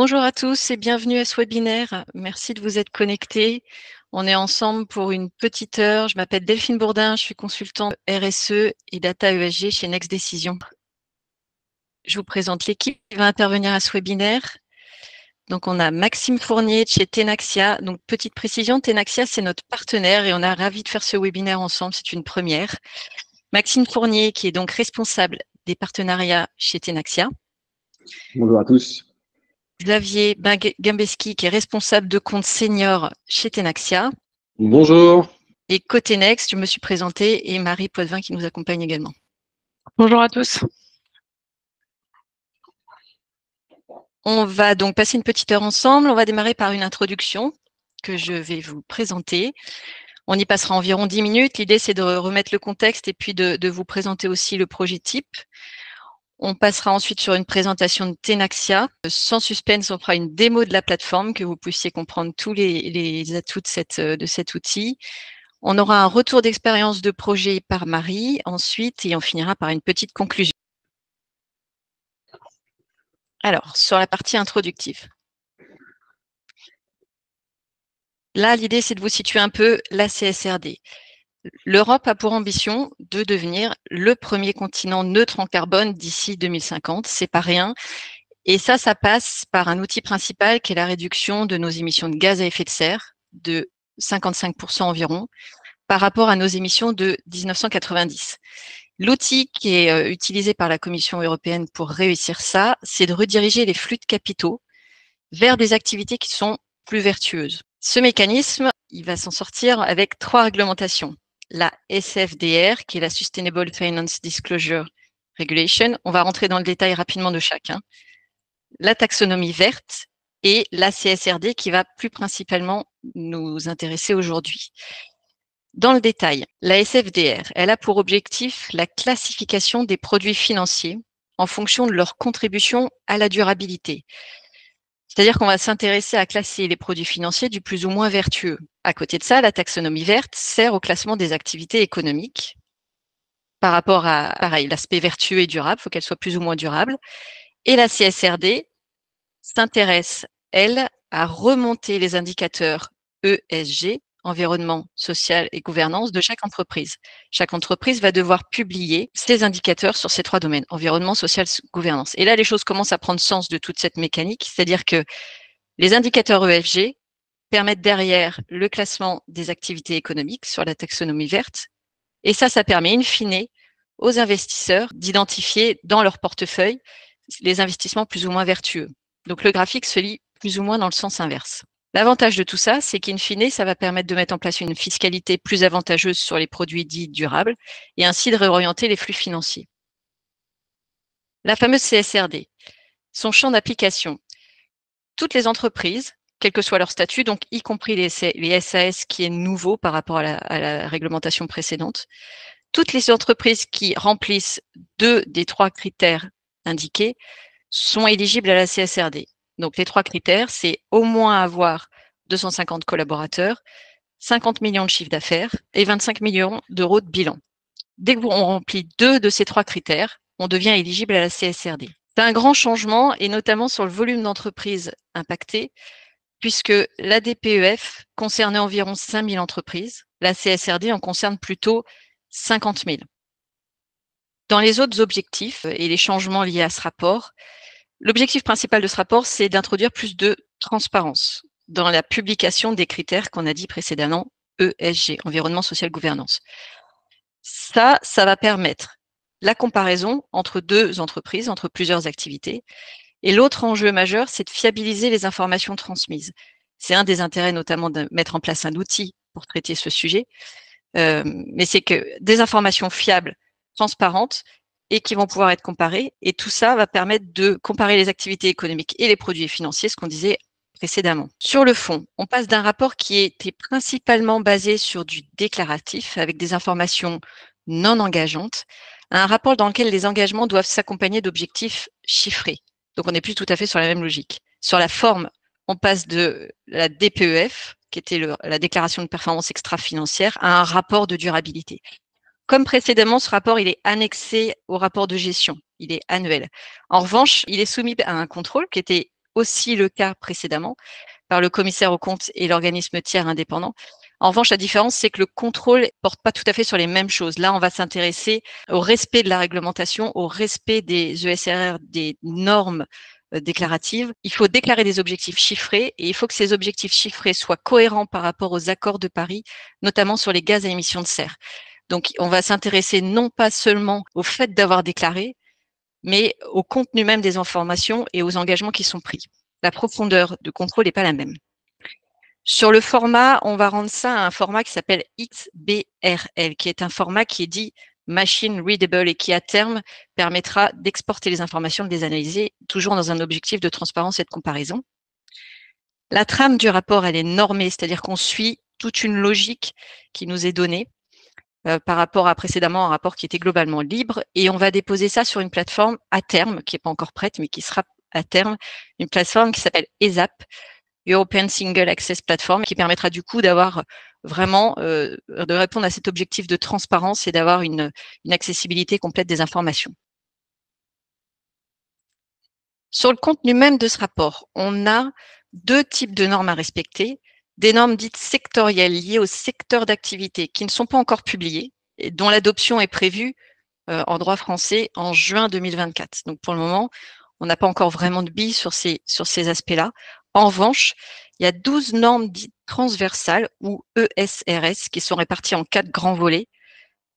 Bonjour à tous et bienvenue à ce webinaire. Merci de vous être connectés. On est ensemble pour une petite heure. Je m'appelle Delphine Bourdin, je suis consultante RSE et Data ESG chez Next Decision. Je vous présente l'équipe qui va intervenir à ce webinaire. Donc, on a Maxime Fournier de chez Tenaxia. Donc, petite précision, Tenaxia, c'est notre partenaire et on est ravis de faire ce webinaire ensemble. C'est une première. Maxime Fournier, qui est donc responsable des partenariats chez Tenaxia. Bonjour à tous. Xavier Gambeski, qui est responsable de compte senior chez Tenaxia. Bonjour. Et côté Next, je me suis présentée et Marie Poitvin qui nous accompagne également. Bonjour à tous. On va donc passer une petite heure ensemble. On va démarrer par une introduction que je vais vous présenter. On y passera environ 10 minutes. L'idée, c'est de remettre le contexte et puis de vous présenter aussi le projet type. On passera ensuite sur une présentation de Tenaxia. Sans suspense, on fera une démo de la plateforme, que vous puissiez comprendre tous les atouts de cet outil. On aura un retour d'expérience de projet par Marie ensuite et on finira par une petite conclusion. Alors, sur la partie introductive. Là, l'idée, c'est de vous situer un peu la CSRD. L'Europe a pour ambition de devenir le premier continent neutre en carbone d'ici 2050. C'est pas rien. Et ça passe par un outil principal qui est la réduction de nos émissions de gaz à effet de serre de 55% environ par rapport à nos émissions de 1990. L'outil qui est utilisé par la Commission européenne pour réussir ça, c'est de rediriger les flux de capitaux vers des activités qui sont plus vertueuses. Ce mécanisme, il va s'en sortir avec 3 réglementations. La SFDR, qui est la Sustainable Finance Disclosure Regulation. On va rentrer dans le détail rapidement de chacun. La taxonomie verte et la CSRD, qui va plus principalement nous intéresser aujourd'hui. Dans le détail, la SFDR, elle a pour objectif la classification des produits financiers en fonction de leur contribution à la durabilité. C'est-à-dire qu'on va s'intéresser à classer les produits financiers du plus ou moins vertueux. À côté de ça, la taxonomie verte sert au classement des activités économiques par rapport à, pareil, l'aspect vertueux et durable, il faut qu'elle soit plus ou moins durable. Et la CSRD s'intéresse, elle, à remonter les indicateurs ESG, environnement, social et gouvernance, de chaque entreprise. Chaque entreprise va devoir publier ses indicateurs sur ces 3 domaines, environnement, social, gouvernance. Et là, les choses commencent à prendre sens de toute cette mécanique, c'est-à-dire que les indicateurs ESG permettent derrière le classement des activités économiques sur la taxonomie verte. Et ça permet in fine aux investisseurs d'identifier dans leur portefeuille les investissements plus ou moins vertueux. Donc, le graphique se lit plus ou moins dans le sens inverse. L'avantage de tout ça, c'est qu'in fine, ça va permettre de mettre en place une fiscalité plus avantageuse sur les produits dits durables et ainsi de réorienter les flux financiers. La fameuse CSRD, son champ d'application. Toutes les entreprises, quel que soit leur statut, donc y compris les SAS qui est nouveau par rapport à la réglementation précédente, toutes les entreprises qui remplissent 2 des 3 critères indiqués sont éligibles à la CSRD. Donc, les 3 critères, c'est au moins avoir 250 collaborateurs, 50 millions de chiffre d'affaires et 25 millions d'euros de bilan. Dès qu'on remplit 2 de ces 3 critères, on devient éligible à la CSRD. C'est un grand changement et notamment sur le volume d'entreprises impactées, puisque la DPEF concernait environ 5 000 entreprises, la CSRD en concerne plutôt 50 000. Dans les autres objectifs et les changements liés à ce rapport, l'objectif principal de ce rapport, c'est d'introduire plus de transparence dans la publication des critères qu'on a dit précédemment, ESG, environnement, social, gouvernance. Ça va permettre la comparaison entre 2 entreprises, entre plusieurs activités. Et l'autre enjeu majeur, c'est de fiabiliser les informations transmises. C'est un des intérêts notamment de mettre en place un outil pour traiter ce sujet. Mais c'est que des informations fiables, transparentes et qui vont pouvoir être comparées. Et tout ça va permettre de comparer les activités économiques et les produits financiers, ce qu'on disait précédemment. Sur le fond, on passe d'un rapport qui était principalement basé sur du déclaratif avec des informations non engageantes à un rapport dans lequel les engagements doivent s'accompagner d'objectifs chiffrés. Donc, on n'est plus tout à fait sur la même logique. Sur la forme, on passe de la DPEF, qui était la déclaration de performance extra-financière, à un rapport de durabilité. Comme précédemment, ce rapport, il est annexé au rapport de gestion. Il est annuel. En revanche, il est soumis à un contrôle qui était aussi le cas précédemment par le commissaire aux comptes et l'organisme tiers indépendant. En revanche, la différence, c'est que le contrôle ne porte pas tout à fait sur les mêmes choses. Là, on va s'intéresser au respect de la réglementation, au respect des ESRR, des normes déclaratives. Il faut déclarer des objectifs chiffrés et il faut que ces objectifs chiffrés soient cohérents par rapport aux accords de Paris, notamment sur les gaz à émissions de serre. Donc, on va s'intéresser non pas seulement au fait d'avoir déclaré, mais au contenu même des informations et aux engagements qui sont pris. La profondeur de contrôle n'est pas la même. Sur le format, on va rendre ça un format qui s'appelle XBRL, qui est un format qui est dit machine readable et qui, à terme, permettra d'exporter les informations, de les analyser, toujours dans un objectif de transparence et de comparaison. La trame du rapport, elle est normée, c'est-à-dire qu'on suit toute une logique qui nous est donnée par rapport à précédemment un rapport qui était globalement libre, et on va déposer ça sur une plateforme à terme, qui n'est pas encore prête, mais qui sera à terme, une plateforme qui s'appelle ESAP, European Single Access Platform, qui permettra du coup d'avoir vraiment, de répondre à cet objectif de transparence et d'avoir une accessibilité complète des informations. Sur le contenu même de ce rapport, on a deux types de normes à respecter. Des normes dites sectorielles liées au secteur d'activité qui ne sont pas encore publiées et dont l'adoption est prévue en droit français en juin 2024. Donc pour le moment, on n'a pas encore vraiment de billes sur ces aspects-là. En revanche, il y a 12 normes dites transversales ou ESRS qui sont réparties en 4 grands volets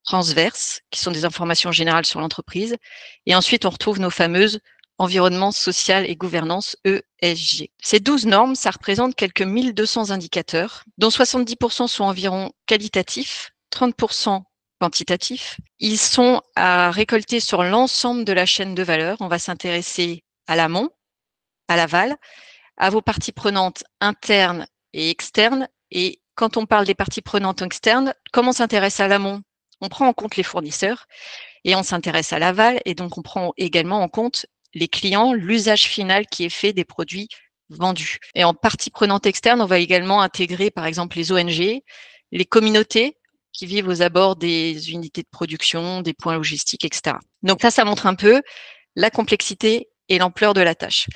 transverses, qui sont des informations générales sur l'entreprise. Et ensuite, on retrouve nos fameuses environnement social et gouvernance ESG. Ces 12 normes, ça représente quelques 1200 indicateurs, dont 70% sont environ qualitatifs, 30% quantitatifs. Ils sont à récolter sur l'ensemble de la chaîne de valeur. On va s'intéresser à l'amont, à l'aval, à vos parties prenantes internes et externes. Et quand on parle des parties prenantes externes, comme on s'intéresse à l'amont, on prend en compte les fournisseurs et on s'intéresse à l'aval et donc on prend également en compte les clients, l'usage final qui est fait des produits vendus. Et en partie prenante externe, on va également intégrer par exemple les ONG, les communautés qui vivent aux abords des unités de production, des points logistiques, etc. Donc ça montre un peu la complexité et l'ampleur de la tâche.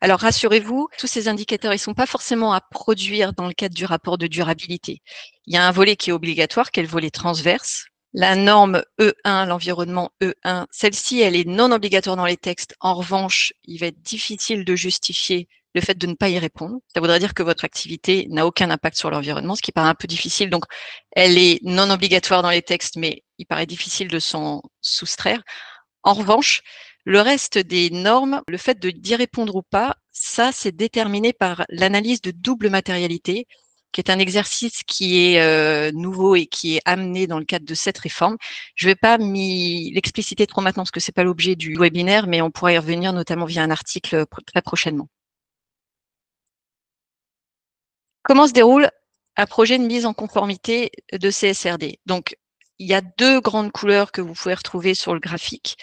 Alors rassurez-vous, tous ces indicateurs, ils ne sont pas forcément à produire dans le cadre du rapport de durabilité. Il y a un volet qui est obligatoire, qui est le volet transverse. La norme E1, l'environnement E1, celle-ci, elle est non obligatoire dans les textes. En revanche, il va être difficile de justifier le fait de ne pas y répondre. Ça voudrait dire que votre activité n'a aucun impact sur l'environnement, ce qui paraît un peu difficile. Donc, elle est non obligatoire dans les textes, mais il paraît difficile de s'en soustraire. En revanche, le reste des normes, le fait d'y répondre ou pas, ça, c'est déterminé par l'analyse de double matérialité, qui est un exercice qui est nouveau et qui est amené dans le cadre de cette réforme. Je ne vais pas l'expliciter trop maintenant parce que ce n'est pas l'objet du webinaire, mais on pourra y revenir notamment via un article très prochainement. Comment se déroule un projet de mise en conformité de CSRD? Donc, il y a deux grandes couleurs que vous pouvez retrouver sur le graphique.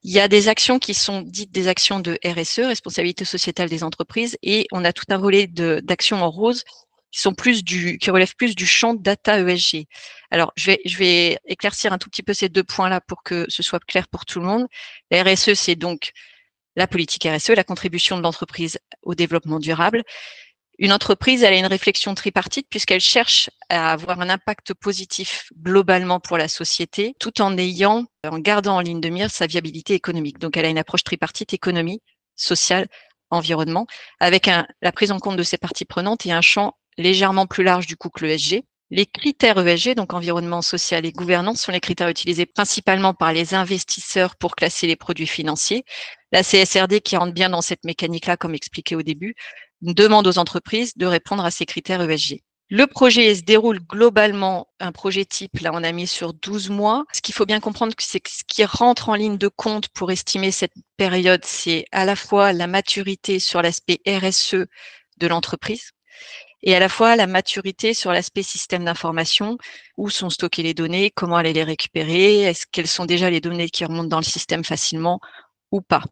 Il y a des actions qui sont dites des actions de RSE, responsabilité sociétale des entreprises, et on a tout un volet d'actions en rose qui relèvent plus du champ data ESG. Alors, je vais éclaircir un tout petit peu ces deux points-là pour que ce soit clair pour tout le monde. La RSE, c'est donc la politique RSE, la contribution de l'entreprise au développement durable. Une entreprise, elle a une réflexion tripartite puisqu'elle cherche à avoir un impact positif globalement pour la société, tout en gardant en ligne de mire sa viabilité économique. Donc, elle a une approche tripartite économie, sociale, environnement, avec la prise en compte de ses parties prenantes et un champ légèrement plus large du coup que l'ESG. Les critères ESG, donc environnement, social et gouvernance, sont les critères utilisés principalement par les investisseurs pour classer les produits financiers. La CSRD, qui rentre bien dans cette mécanique-là, comme expliqué au début, demande aux entreprises de répondre à ces critères ESG. Le projet se déroule globalement, un projet type, là on a mis sur 12 mois. Ce qu'il faut bien comprendre, c'est que ce qui rentre en ligne de compte pour estimer cette période, c'est à la fois la maturité sur l'aspect RSE de l'entreprise et à la fois la maturité sur l'aspect système d'information, où sont stockées les données, comment aller les récupérer, quelles sont déjà les données qui remontent dans le système facilement ou pas.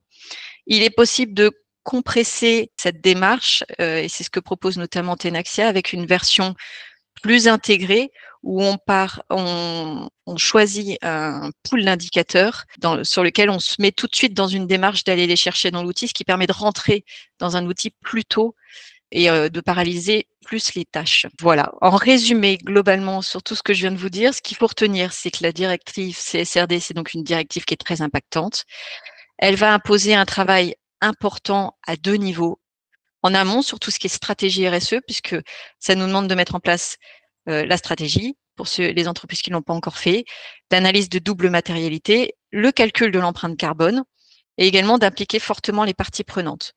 Il est possible de compresser cette démarche, et c'est ce que propose notamment Tenaxia, avec une version plus intégré où on choisit un pool d'indicateurs sur lequel on se met tout de suite dans une démarche d'aller les chercher dans l'outil, ce qui permet de rentrer dans un outil plus tôt et de paralyser plus les tâches. Voilà. En résumé, globalement, sur tout ce que je viens de vous dire, ce qu'il faut retenir, c'est que la directive CSRD, c'est donc une directive qui est très impactante. Elle va imposer un travail important à 2 niveaux. En amont, sur tout ce qui est stratégie RSE, puisque ça nous demande de mettre en place la stratégie pour les entreprises qui ne l'ont pas encore fait, l'analyse de double matérialité, le calcul de l'empreinte carbone et également d'impliquer fortement les parties prenantes.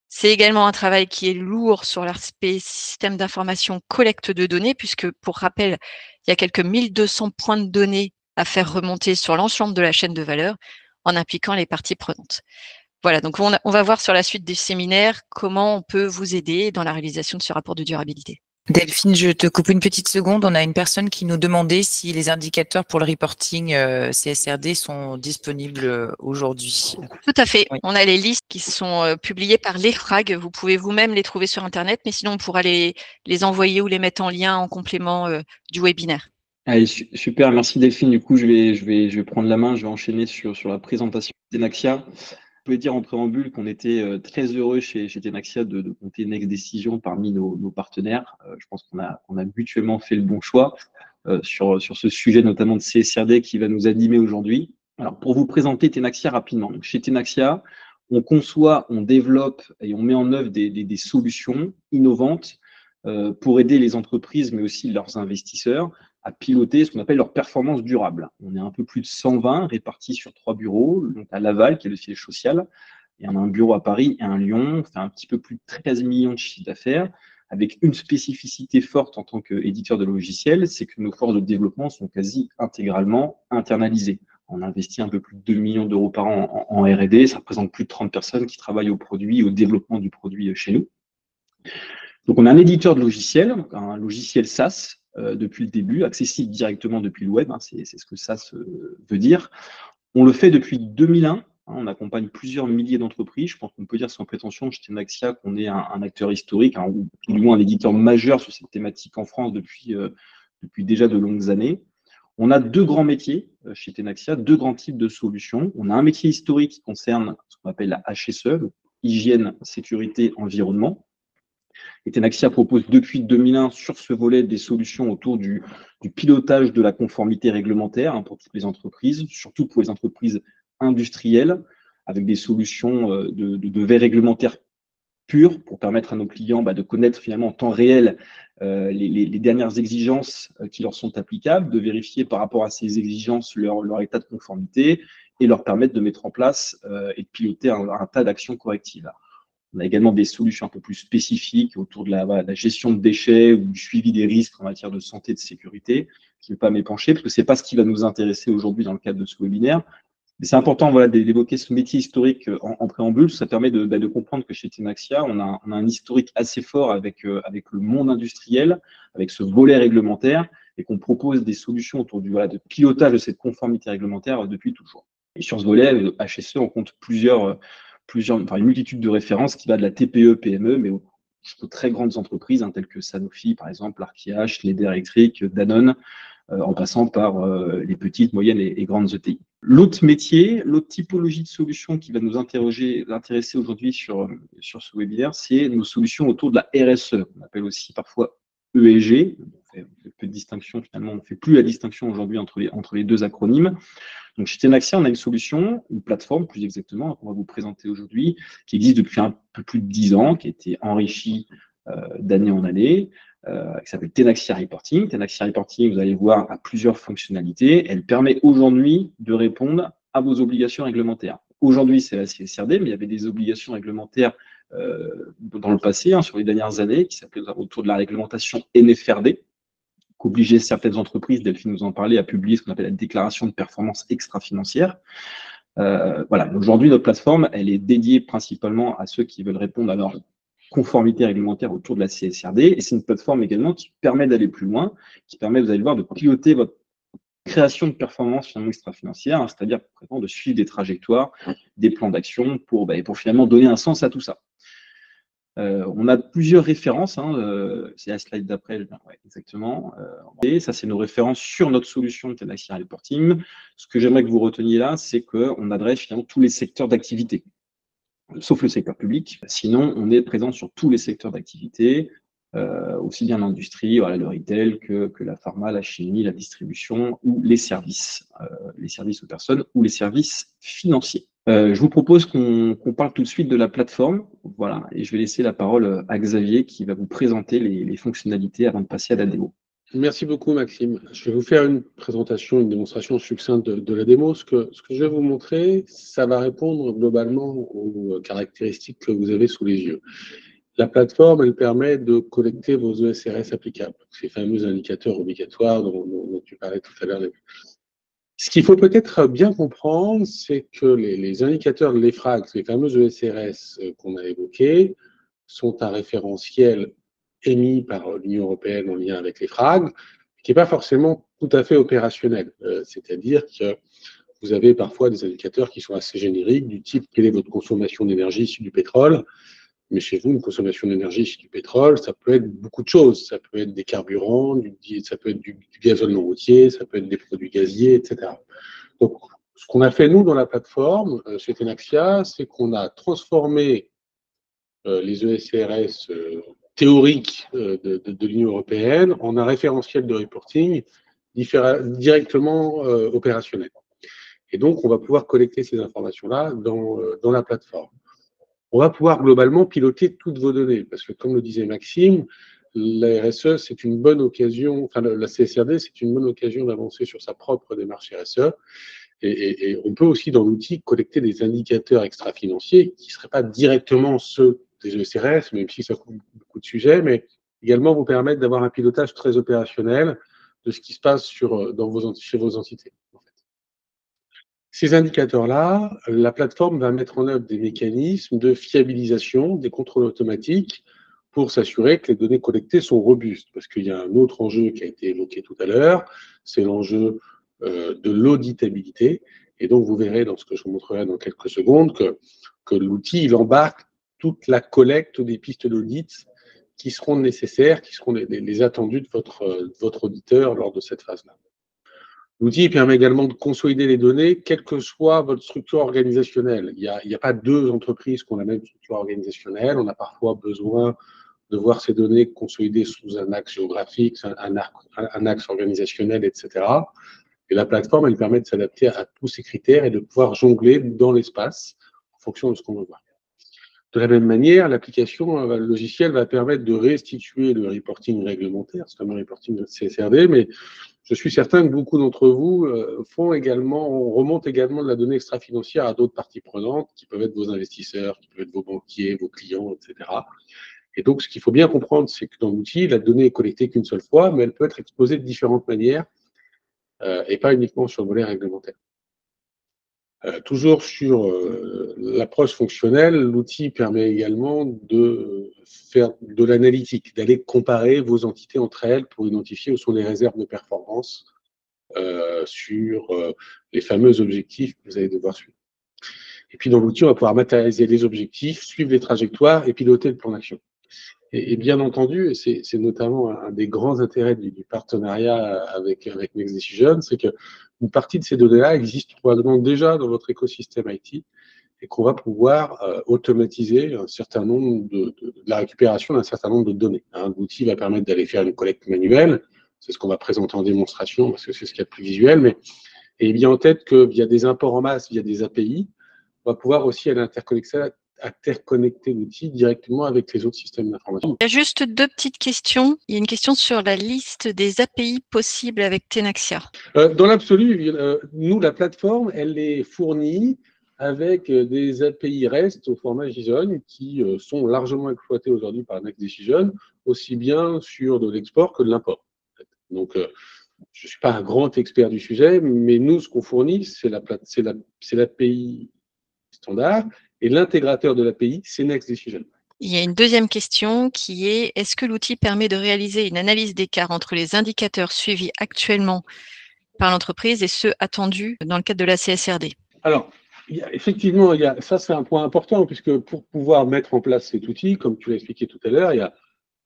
C'est également un travail qui est lourd sur l'aspect système d'information, collecte de données, puisque, pour rappel, il y a quelques 1200 points de données à faire remonter sur l'ensemble de la chaîne de valeur en impliquant les parties prenantes. Voilà, donc on va voir sur la suite du séminaire comment on peut vous aider dans la réalisation de ce rapport de durabilité. Delphine, je te coupe une petite seconde. On a une personne qui nous demandait si les indicateurs pour le reporting CSRD sont disponibles aujourd'hui. Tout à fait. Oui. On a les listes qui sont publiées par l'EFRAG. Vous pouvez vous-même les trouver sur Internet, mais sinon on pourra les envoyer ou les mettre en lien en complément du webinaire. Allez, super, merci Delphine. Du coup, je vais prendre la main, je vais enchaîner sur la présentation de Tenaxia. Je voulais dire en préambule qu'on était très heureux chez Tenaxia de compter Next Decision parmi nos partenaires. Je pense qu'on a mutuellement fait le bon choix sur ce sujet, notamment de CSRD qui va nous animer aujourd'hui. Alors, pour vous présenter Tenaxia rapidement. Donc, chez Tenaxia, on conçoit, on développe et on met en œuvre des solutions innovantes pour aider les entreprises, mais aussi leurs investisseurs, à piloter ce qu'on appelle leur performance durable. On est un peu plus de 120 répartis sur 3 bureaux, donc à Laval, qui est le siège social, et on a un bureau à Paris et un Lyon. On fait un petit peu plus de 13 millions de chiffres d'affaires, avec une spécificité forte en tant qu'éditeur de logiciels, c'est que nos forces de développement sont quasi intégralement internalisées. On investit un peu plus de 2 millions d'euros par an en R&D, ça représente plus de 30 personnes qui travaillent au produit, au développement du produit chez nous. Donc, on a un éditeur de logiciels, un logiciel SaaS depuis le début, accessible directement depuis le web, hein, c'est ce que SaaS veut dire. On le fait depuis 2001, hein, on accompagne plusieurs milliers d'entreprises. Je pense qu'on peut dire sans prétention chez Tenaxia qu'on est un acteur historique, hein, ou tout du moins un éditeur majeur sur cette thématique en France depuis déjà de longues années. On a 2 grands métiers chez Tenaxia, 2 grands types de solutions. On a un métier historique qui concerne ce qu'on appelle la HSE, donc hygiène, sécurité, environnement. Et Tenaxia propose depuis 2001 sur ce volet des solutions autour du pilotage de la conformité réglementaire, hein, pour toutes les entreprises, surtout pour les entreprises industrielles, avec des solutions de veille réglementaire pure pour permettre à nos clients de connaître finalement en temps réel les dernières exigences qui leur sont applicables, de vérifier par rapport à ces exigences leur état de conformité et leur permettre de mettre en place et de piloter un tas d'actions correctives. On a également des solutions un peu plus spécifiques autour de la gestion de déchets ou du suivi des risques en matière de santé et de sécurité. Je ne vais pas m'épancher parce que ce n'est pas ce qui va nous intéresser aujourd'hui dans le cadre de ce webinaire. Mais c'est important d'évoquer ce métier historique en préambule. Ça permet de comprendre que chez Tenaxia, on a un historique assez fort avec le monde industriel, avec ce volet réglementaire, et qu'on propose des solutions autour de pilotage de cette conformité réglementaire depuis toujours. Et sur ce volet, HSE, on compte une multitude de références qui va de la TPE, PME, mais jusqu'aux très grandes entreprises, hein, telles que Sanofi, par exemple, Arkia, Schneider Electric, Danone, en passant par les petites, moyennes et grandes ETI. L'autre métier, l'autre typologie de solutions qui va nous intéresser aujourd'hui sur ce webinaire, c'est nos solutions autour de la RSE, qu'on appelle aussi parfois ESG. On fait peu de distinction, finalement, on ne fait plus la distinction aujourd'hui entre les 2 acronymes. Donc, chez Tenaxia, on a une solution, une plateforme plus exactement, qu'on va vous présenter aujourd'hui, qui existe depuis un peu plus de 10 ans, qui a été enrichie d'année en année, qui s'appelle Tenaxia Reporting. Tenaxia Reporting, vous allez voir, a plusieurs fonctionnalités. Elle permet aujourd'hui de répondre à vos obligations réglementaires. Aujourd'hui, c'est la CSRD, mais il y avait des obligations réglementaires dans le passé, hein, sur les dernières années, qui s'appelaient autour de la réglementation NFRD, qu'obligeait certaines entreprises, Delphine nous en parlait, à publier ce qu'on appelle la déclaration de performance extra-financière. Voilà, aujourd'hui, notre plateforme, elle est dédiée principalement à ceux qui veulent répondre à leur conformité réglementaire autour de la CSRD, et c'est une plateforme également qui permet d'aller plus loin, qui permet, vous allez le voir, de piloter votre création de performance finalement extra-financière, hein, c'est-à-dire de suivre des trajectoires, des plans d'action pour finalement donner un sens à tout ça. On a plusieurs références, c'est la slide d'après, ouais, exactement. Et ça, c'est nos références sur notre solution de Tenaxia Reporting. Ce que j'aimerais que vous reteniez là, c'est qu'on adresse finalement tous les secteurs d'activité, sauf le secteur public. Sinon, on est présent sur tous les secteurs d'activité, aussi bien l'industrie, voilà, le retail, que la pharma, la chimie, la distribution ou les services aux personnes ou les services financiers. Je vous propose qu'on parle tout de suite de la plateforme. Voilà, et je vais laisser la parole à Xavier qui va vous présenter les fonctionnalités avant de passer à la démo. Merci beaucoup, Maxime. Je vais vous faire une présentation, une démonstration succincte de la démo. Ce que je vais vous montrer, ça va répondre globalement aux caractéristiques que vous avez sous les yeux. La plateforme, elle permet de collecter vos ESRS applicables, ces fameux indicateurs obligatoires dont tu parlais tout à l'heure. Ce qu'il faut peut-être bien comprendre, c'est que les indicateurs de l'EFRAG, les fameux ESRS qu'on a évoqués, sont un référentiel émis par l'Union européenne en lien avec l'EFRAG, qui n'est pas forcément tout à fait opérationnel. C'est-à-dire que vous avez parfois des indicateurs qui sont assez génériques, du type quelle est votre consommation d'énergie issue du pétrole. Mais chez vous, une consommation d'énergie issue du pétrole, ça peut être beaucoup de choses. Ça peut être des carburants, ça peut être du gazole non routier, ça peut être des produits gaziers, etc. Donc, ce qu'on a fait, nous, dans la plateforme, chez Tenaxia, c'est qu'on a transformé les ESRS théoriques de l'Union européenne en un référentiel de reporting directement opérationnel. Et donc, on va pouvoir collecter ces informations-là dans la plateforme. On va pouvoir globalement piloter toutes vos données, parce que comme le disait Maxime, la RSE, c'est une bonne occasion, enfin la CSRD, c'est une bonne occasion d'avancer sur sa propre démarche RSE. Et on peut aussi, dans l'outil, collecter des indicateurs extra-financiers qui ne seraient pas directement ceux des ESRS, même si ça couvre beaucoup de sujets, mais également vous permettre d'avoir un pilotage très opérationnel de ce qui se passe chez vos entités. Ces indicateurs-là, la plateforme va mettre en œuvre des mécanismes de fiabilisation, des contrôles automatiques pour s'assurer que les données collectées sont robustes. Parce qu'il y a un autre enjeu qui a été évoqué tout à l'heure, c'est l'enjeu de l'auditabilité. Et donc, vous verrez dans ce que je vous montrerai dans quelques secondes que l'outil, il embarque toute la collecte des pistes d'audit qui seront nécessaires, qui seront les attendus de votre auditeur lors de cette phase-là. L'outil permet également de consolider les données, quelle que soit votre structure organisationnelle. Il n'y a pas deux entreprises qui ont la même structure organisationnelle. On a parfois besoin de voir ces données consolidées sous un axe géographique, un axe organisationnel, etc. Et la plateforme, elle permet de s'adapter à tous ces critères et de pouvoir jongler dans l'espace en fonction de ce qu'on veut voir. De la même manière, l'application logicielle va permettre de restituer le reporting réglementaire, ce fameux reporting de CSRD, mais je suis certain que beaucoup d'entre vous remontent également de la donnée extra-financière à d'autres parties prenantes, qui peuvent être vos investisseurs, qui peuvent être vos banquiers, vos clients, etc. Et donc, ce qu'il faut bien comprendre, c'est que dans l'outil, la donnée est collectée qu'une seule fois, mais elle peut être exposée de différentes manières, et pas uniquement sur le volet réglementaire. Toujours sur l'approche fonctionnelle, l'outil permet également de faire de l'analytique, d'aller comparer vos entités entre elles pour identifier où sont les réserves de performance sur les fameux objectifs que vous allez devoir suivre. Et puis dans l'outil, on va pouvoir matérialiser les objectifs, suivre les trajectoires et piloter le plan d'action. Et bien entendu, et c'est notamment un des grands intérêts du partenariat avec Next Decision, c'est qu'une partie de ces données-là existe probablement déjà dans votre écosystème IT et qu'on va pouvoir automatiser un certain nombre de la récupération d'un certain nombre de données. L'outil va permettre d'aller faire une collecte manuelle, c'est ce qu'on va présenter en démonstration parce que c'est ce qu'il y a de plus visuel, mais ayez bien en tête que via des imports en masse, via des API, on va pouvoir aussi aller interconnecter l'outil directement avec les autres systèmes d'information. Il y a juste deux petites questions. Il y a une question sur la liste des API possibles avec Tenaxia. Dans l'absolu, nous, la plateforme, elle est fournie avec des API REST au format JSON qui sont largement exploités aujourd'hui par Next Decision, aussi bien sur de l'export que de l'import. Donc, je ne suis pas un grand expert du sujet, mais nous, ce qu'on fournit, c'est l'API standard, et l'intégrateur de l'API, c'est Next Decision. Il y a une deuxième question qui est: est-ce que l'outil permet de réaliser une analyse d'écart entre les indicateurs suivis actuellement par l'entreprise et ceux attendus dans le cadre de la CSRD? Alors, Effectivement, ça c'est un point important, puisque pour pouvoir mettre en place cet outil, comme tu l'as expliqué tout à l'heure, il y a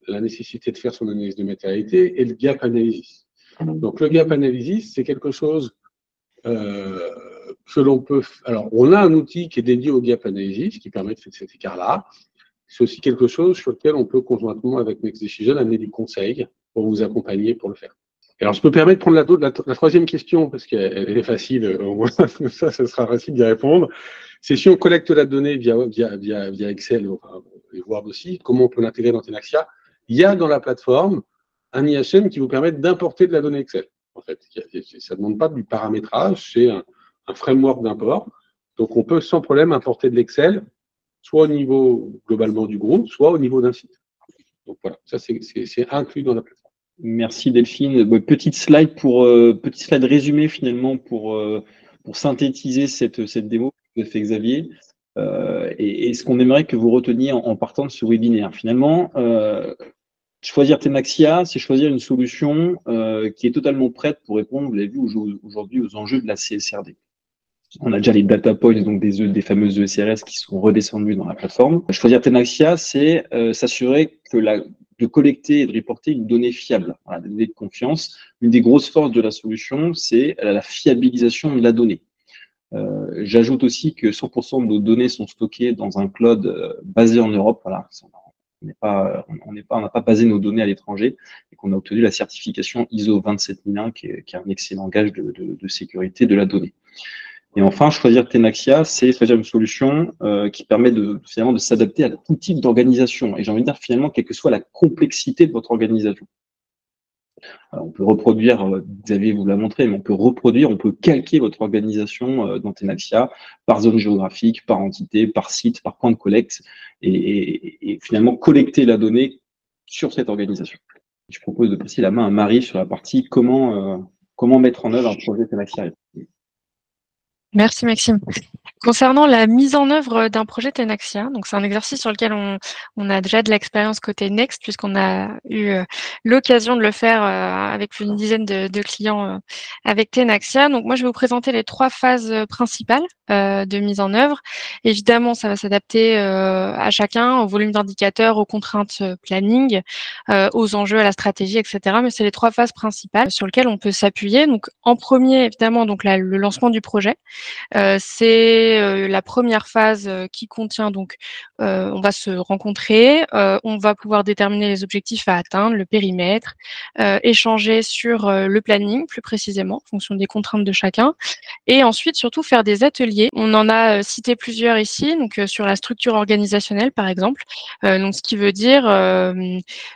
la nécessité de faire son analyse de matérialité et le gap analysis. Donc le gap analysis, c'est quelque chose que l'on peut... Alors, on a un outil qui est dédié au gap analysis, qui permet de faire cet écart-là. C'est aussi quelque chose sur lequel on peut conjointement avec Next Decision amener des conseils pour vous accompagner pour le faire. Alors, je me permets de prendre la troisième question, parce qu'elle est facile, au moins ça sera facile d'y répondre. C'est si on collecte la donnée via Excel et Word aussi, comment on peut l'intégrer dans Tenaxia? Il y a dans la plateforme un IHM qui vous permet d'importer de la donnée Excel. En fait, ça ne demande pas du paramétrage, c'est un framework d'import. Donc, on peut sans problème importer de l'Excel, soit au niveau globalement du groupe, soit au niveau d'un site. Donc voilà, ça c'est inclus dans la plateforme. Merci Delphine. Petite slide résumé finalement pour synthétiser cette démo que fait Xavier. Et ce qu'on aimerait que vous reteniez en partant de ce webinaire. Finalement, choisir Tenaxia, c'est choisir une solution qui est totalement prête pour répondre, vous l'avez vu aujourd'hui, aux enjeux de la CSRD. On a déjà les data points, donc des fameuses ESRS qui sont redescendues dans la plateforme. Choisir Tenaxia, c'est s'assurer de collecter et de reporter une donnée fiable, voilà, des données de confiance. Une des grosses forces de la solution, c'est la fiabilisation de la donnée. J'ajoute aussi que 100% de nos données sont stockées dans un cloud basé en Europe. Voilà, on n'a pas basé nos données à l'étranger et qu'on a obtenu la certification ISO 27001 qui est un excellent gage de sécurité de la donnée. Et enfin, choisir Tenaxia, c'est choisir une solution qui permet finalement de s'adapter à tout type d'organisation. Et j'ai envie de dire finalement, quelle que soit la complexité de votre organisation. Alors, on peut reproduire, Xavier vous l'a montré, mais on peut calquer votre organisation dans Tenaxia par zone géographique, par entité, par site, par point de collecte, et finalement collecter la donnée sur cette organisation. Je propose de passer la main à Marie sur la partie comment mettre en œuvre un projet Tenaxia. Merci Maxime. Concernant la mise en œuvre d'un projet Tenaxia, donc c'est un exercice sur lequel on a déjà de l'expérience côté Next, puisqu'on a eu l'occasion de le faire avec une dizaine de clients avec Tenaxia. Donc moi, je vais vous présenter les 3 phases principales de mise en œuvre. Évidemment, ça va s'adapter à chacun, au volume d'indicateurs, aux contraintes planning, aux enjeux, à la stratégie, etc. Mais c'est les 3 phases principales sur lesquelles on peut s'appuyer. Donc en premier, évidemment, donc le lancement du projet. C'est la première phase qui contient donc on va se rencontrer, on va pouvoir déterminer les objectifs à atteindre, le périmètre, échanger sur le planning plus précisément en fonction des contraintes de chacun, et ensuite surtout faire des ateliers. On en a cité plusieurs ici, donc sur la structure organisationnelle par exemple. Donc ce qui veut dire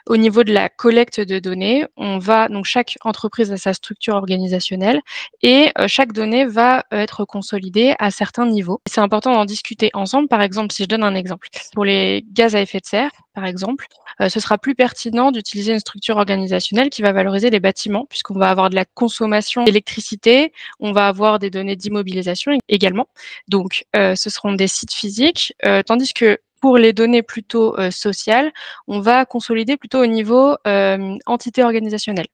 au niveau de la collecte de données, donc chaque entreprise a sa structure organisationnelle et chaque donnée va être consolidée à certains niveaux. C'est important d'en discuter ensemble. Par exemple, si je donne un exemple, pour les gaz à effet de serre, par exemple, ce sera plus pertinent d'utiliser une structure organisationnelle qui va valoriser les bâtiments, puisqu'on va avoir de la consommation d'électricité, on va avoir des données d'immobilisation également. Donc, ce seront des sites physiques, tandis que pour les données plutôt sociales, on va consolider plutôt au niveau entité organisationnelle.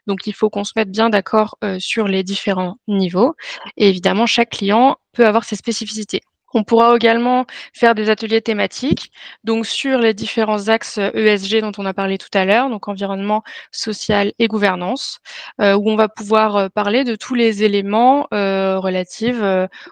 Donc, il faut qu'on se mette bien d'accord sur les différents niveaux. Et évidemment, chaque client peut avoir ses spécificités. On pourra également faire des ateliers thématiques, donc sur les différents axes ESG dont on a parlé tout à l'heure, donc environnement, social et gouvernance, où on va pouvoir parler de tous les éléments relatifs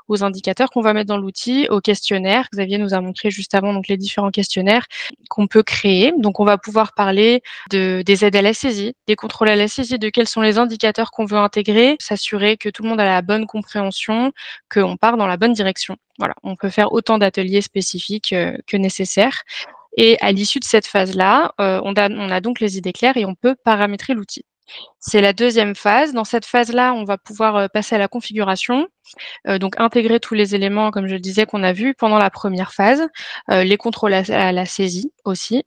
aux indicateurs qu'on va mettre dans l'outil, aux questionnaires. Xavier nous a montré juste avant donc les différents questionnaires qu'on peut créer. Donc on va pouvoir parler des aides à la saisie, des contrôles à la saisie, de quels sont les indicateurs qu'on veut intégrer, s'assurer que tout le monde a la bonne compréhension, qu'on part dans la bonne direction. Voilà, on peut faire autant d'ateliers spécifiques que nécessaire. Et à l'issue de cette phase-là, on a donc les idées claires et on peut paramétrer l'outil. C'est la deuxième phase. Dans cette phase-là, on va pouvoir passer à la configuration, donc intégrer tous les éléments, comme je le disais, qu'on a vus pendant la première phase, les contrôles à la saisie aussi.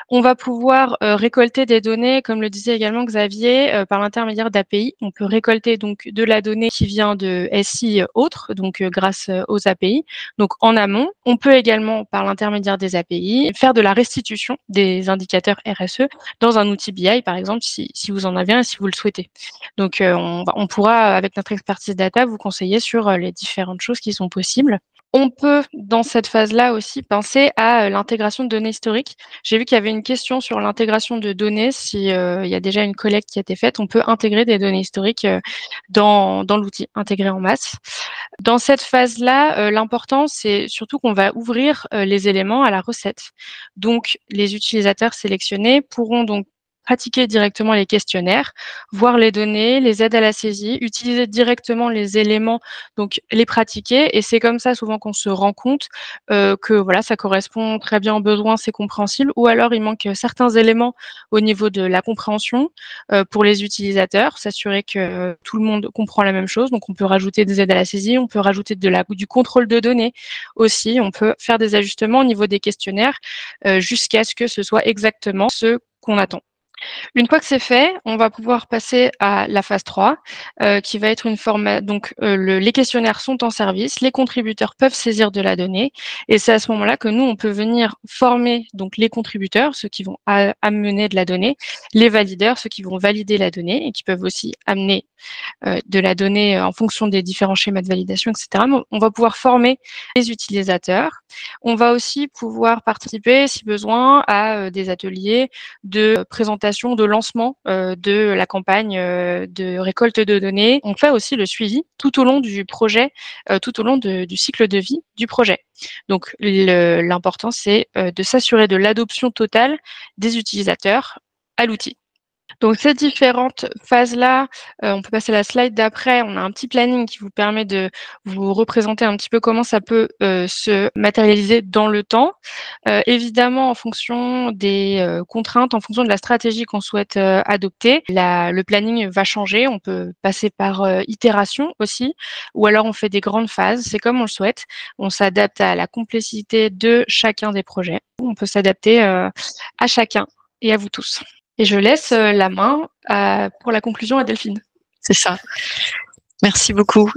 On va pouvoir récolter des données, comme le disait également Xavier, par l'intermédiaire d'API. On peut récolter donc de la donnée qui vient de SI autres, donc grâce aux API. Donc en amont, on peut également, par l'intermédiaire des API, faire de la restitution des indicateurs RSE dans un outil BI, par exemple, si vous en avez un et si vous le souhaitez. Donc on pourra, avec notre expertise data, vous conseiller sur les différentes choses qui sont possibles. On peut, dans cette phase-là aussi, penser à l'intégration de données historiques. J'ai vu qu'il y avait une question sur l'intégration de données. Si il y a déjà une collecte qui a été faite, on peut intégrer des données historiques dans l'outil, intégrer en masse. Dans cette phase-là, l'important, c'est surtout qu'on va ouvrir les éléments à la recette. Donc, les utilisateurs sélectionnés pourront donc pratiquer directement les questionnaires, voir les données, les aides à la saisie, utiliser directement les éléments, donc les pratiquer. Et c'est comme ça souvent qu'on se rend compte que voilà, ça correspond très bien aux besoins, c'est compréhensible. Ou alors il manque certains éléments au niveau de la compréhension pour les utilisateurs, s'assurer que tout le monde comprend la même chose. Donc on peut rajouter des aides à la saisie, on peut rajouter du contrôle de données aussi. On peut faire des ajustements au niveau des questionnaires jusqu'à ce que ce soit exactement ce qu'on attend. Une fois que c'est fait, on va pouvoir passer à la phase 3, qui va être une forme. Donc, les questionnaires sont en service, les contributeurs peuvent saisir de la donnée, et c'est à ce moment-là que nous, on peut venir former donc les contributeurs, ceux qui vont amener de la donnée, les valideurs, ceux qui vont valider la donnée et qui peuvent aussi amener de la donnée en fonction des différents schémas de validation, etc. On va pouvoir former les utilisateurs. On va aussi pouvoir participer, si besoin, à des ateliers de présentation, de lancement de la campagne de récolte de données. On fait aussi le suivi tout au long du projet, tout au long du cycle de vie du projet. Donc, l'important, c'est de s'assurer de l'adoption totale des utilisateurs à l'outil. Donc ces différentes phases-là, on peut passer à la slide d'après. On a un petit planning qui vous permet de vous représenter un petit peu comment ça peut se matérialiser dans le temps. Évidemment, en fonction des contraintes, en fonction de la stratégie qu'on souhaite adopter, le planning va changer. On peut passer par itération aussi, ou alors on fait des grandes phases. C'est comme on le souhaite. On s'adapte à la complexité de chacun des projets. On peut s'adapter à chacun et à vous tous. Et je laisse la main pour la conclusion à Delphine. C'est ça. Merci beaucoup.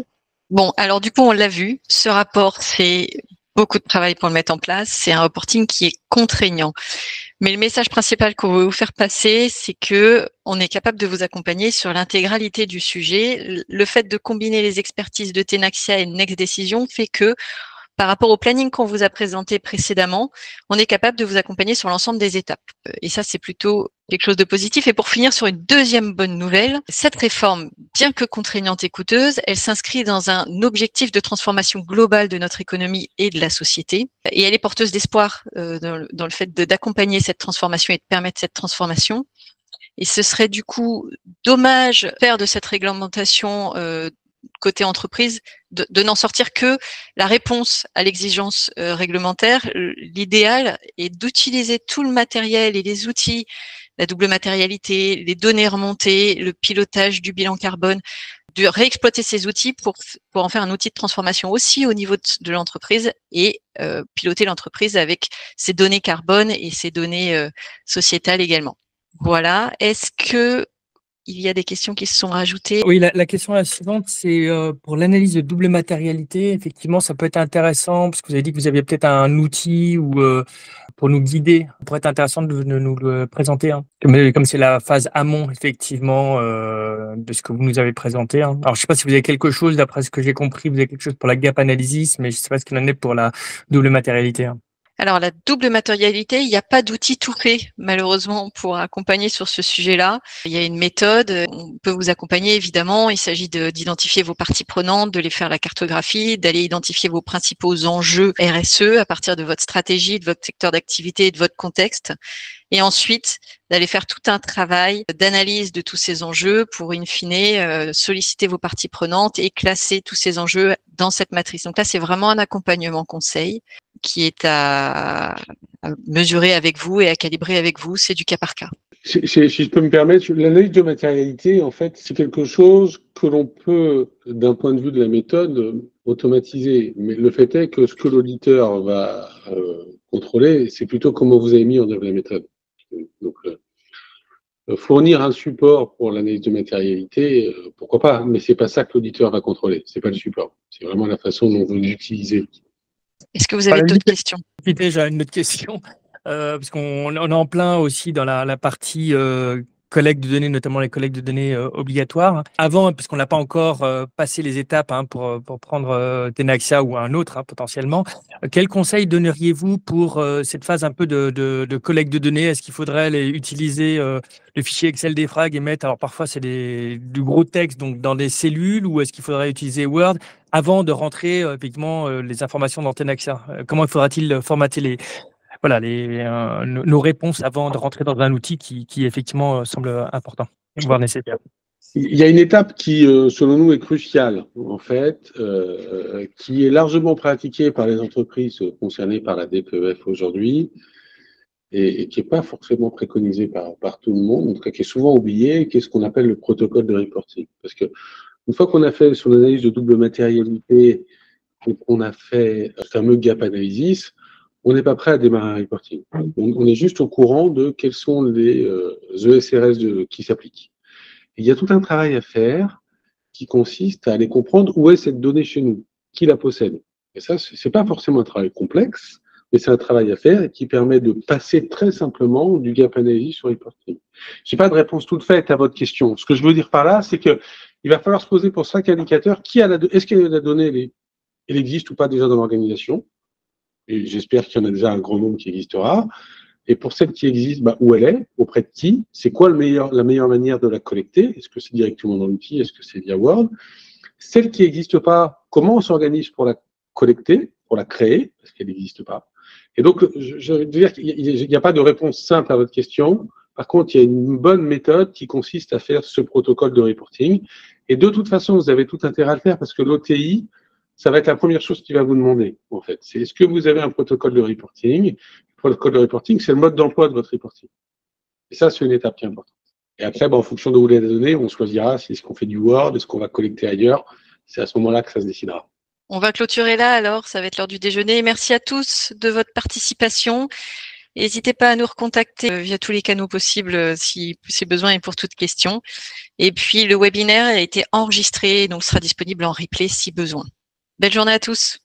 Bon, alors du coup, on l'a vu, ce rapport, c'est beaucoup de travail pour le mettre en place. C'est un reporting qui est contraignant. Mais le message principal qu'on veut vous faire passer, c'est que on est capable de vous accompagner sur l'intégralité du sujet. Le fait de combiner les expertises de Tenaxia et de Next Decision fait que par rapport au planning qu'on vous a présenté précédemment, on est capable de vous accompagner sur l'ensemble des étapes. Et ça, c'est plutôt quelque chose de positif. Et pour finir sur une deuxième bonne nouvelle, cette réforme, bien que contraignante et coûteuse, elle s'inscrit dans un objectif de transformation globale de notre économie et de la société. Et elle est porteuse d'espoir dans le fait d'accompagner cette transformation et de permettre cette transformation. Et ce serait du coup dommage de faire de cette réglementation côté entreprise, de n'en sortir que la réponse à l'exigence réglementaire. L'idéal est d'utiliser tout le matériel et les outils, la double matérialité, les données remontées, le pilotage du bilan carbone, de réexploiter ces outils pour en faire un outil de transformation aussi au niveau de l'entreprise et piloter l'entreprise avec ses données carbone et ses données sociétales également. Voilà. Est-ce que il y a des questions qui se sont rajoutées? Oui, la question la suivante, c'est pour l'analyse de double matérialité. Effectivement, ça peut être intéressant parce que vous avez dit que vous aviez peut-être un outil ou pour nous guider. Ça pourrait être intéressant de nous le présenter. Hein. Comme c'est la phase amont, effectivement, de ce que vous nous avez présenté. Hein. Alors, je ne sais pas si vous avez quelque chose, d'après ce que j'ai compris, vous avez quelque chose pour la gap analysis, mais je ne sais pas ce qu'il en est pour la double matérialité. Hein. Alors, la double matérialité, il n'y a pas d'outil tout fait, malheureusement, pour accompagner sur ce sujet-là. Il y a une méthode, on peut vous accompagner, évidemment. Il s'agit d'identifier vos parties prenantes, de les faire la cartographie, d'aller identifier vos principaux enjeux RSE à partir de votre stratégie, de votre secteur d'activité et de votre contexte. Et ensuite, d'aller faire tout un travail d'analyse de tous ces enjeux pour, in fine, solliciter vos parties prenantes et classer tous ces enjeux dans cette matrice. Donc là, c'est vraiment un accompagnement conseil qui est à mesurer avec vous et à calibrer avec vous. C'est du cas par cas. Si je peux me permettre, l'analyse de matérialité, en fait, c'est quelque chose que l'on peut, d'un point de vue de la méthode, automatiser. Mais le fait est que ce que l'auditeur va contrôler, c'est plutôt comment vous avez mis en œuvre la méthode. Donc, fournir un support pour l'analyse de matérialité, pourquoi pas, mais c'est pas ça que l'auditeur va contrôler. C'est pas le support. C'est vraiment la façon dont vous l'utilisez. Est-ce que vous avez d'autres questions? Déjà une autre question, parce qu'on est en plein aussi dans la partie collecte de données, notamment les collectes de données obligatoires. Avant, puisqu'on n'a pas encore passé les étapes pour prendre Tenaxia ou un autre potentiellement, quels conseils donneriez-vous pour cette phase un peu de collecte de données? Est-ce qu'il faudrait utiliser le fichier Excel des frags et mettre, alors parfois c'est du gros texte, donc dans des cellules, ou est-ce qu'il faudrait utiliser Word avant de rentrer effectivement les informations dans Tenaxia? Comment faudra-t-il formater nos réponses avant de rentrer dans un outil qui effectivement semble important, voire nécessaire? Il y a une étape qui, selon nous, est cruciale, en fait, qui est largement pratiquée par les entreprises concernées par la DPEF aujourd'hui et qui n'est pas forcément préconisée par tout le monde, en tout cas qui est souvent oubliée, qui est ce qu'on appelle le protocole de reporting. Parce que une fois qu'on a fait son analyse de double matérialité et qu'on a fait le fameux gap analysis, on n'est pas prêt à démarrer un reporting. On est juste au courant de quels sont les ESRS qui s'appliquent. Il y a tout un travail à faire qui consiste à aller comprendre où est cette donnée chez nous, qui la possède. Et ça, c'est pas forcément un travail complexe, mais c'est un travail à faire et qui permet de passer très simplement du gap analysis au reporting. J'ai pas de réponse toute faite à votre question. Ce que je veux dire par là, c'est que il va falloir se poser pour chaque indicateur est-ce que la donnée elle existe ou pas déjà dans l'organisation. Et j'espère qu'il y en a déjà un grand nombre qui existera. Et pour celle qui existe, où elle est, auprès de qui, c'est quoi la meilleure manière de la collecter? Est-ce que c'est directement dans l'outil? Est-ce que c'est via Word? Celle qui n'existe pas, comment on s'organise pour la collecter, pour la créer, parce qu'elle n'existe pas? Et donc, je veux dire qu'il n'y a pas de réponse simple à votre question. Par contre, il y a une bonne méthode qui consiste à faire ce protocole de reporting. Et de toute façon, vous avez tout intérêt à le faire parce que l'OTI, ça va être la première chose qu'il va vous demander, en fait. C'est est-ce que vous avez un protocole de reporting? Le protocole de reporting, c'est le mode d'emploi de votre reporting. Et ça, c'est une étape qui est importante. Et après, en fonction de où les données, on choisira si est-ce qu'on fait du Word, est-ce qu'on va collecter ailleurs. C'est à ce moment-là que ça se décidera. On va clôturer là alors, ça va être l'heure du déjeuner. Merci à tous de votre participation. N'hésitez pas à nous recontacter via tous les canaux possibles si besoin et pour toute question. Et puis le webinaire a été enregistré, donc sera disponible en replay si besoin. Belle journée à tous.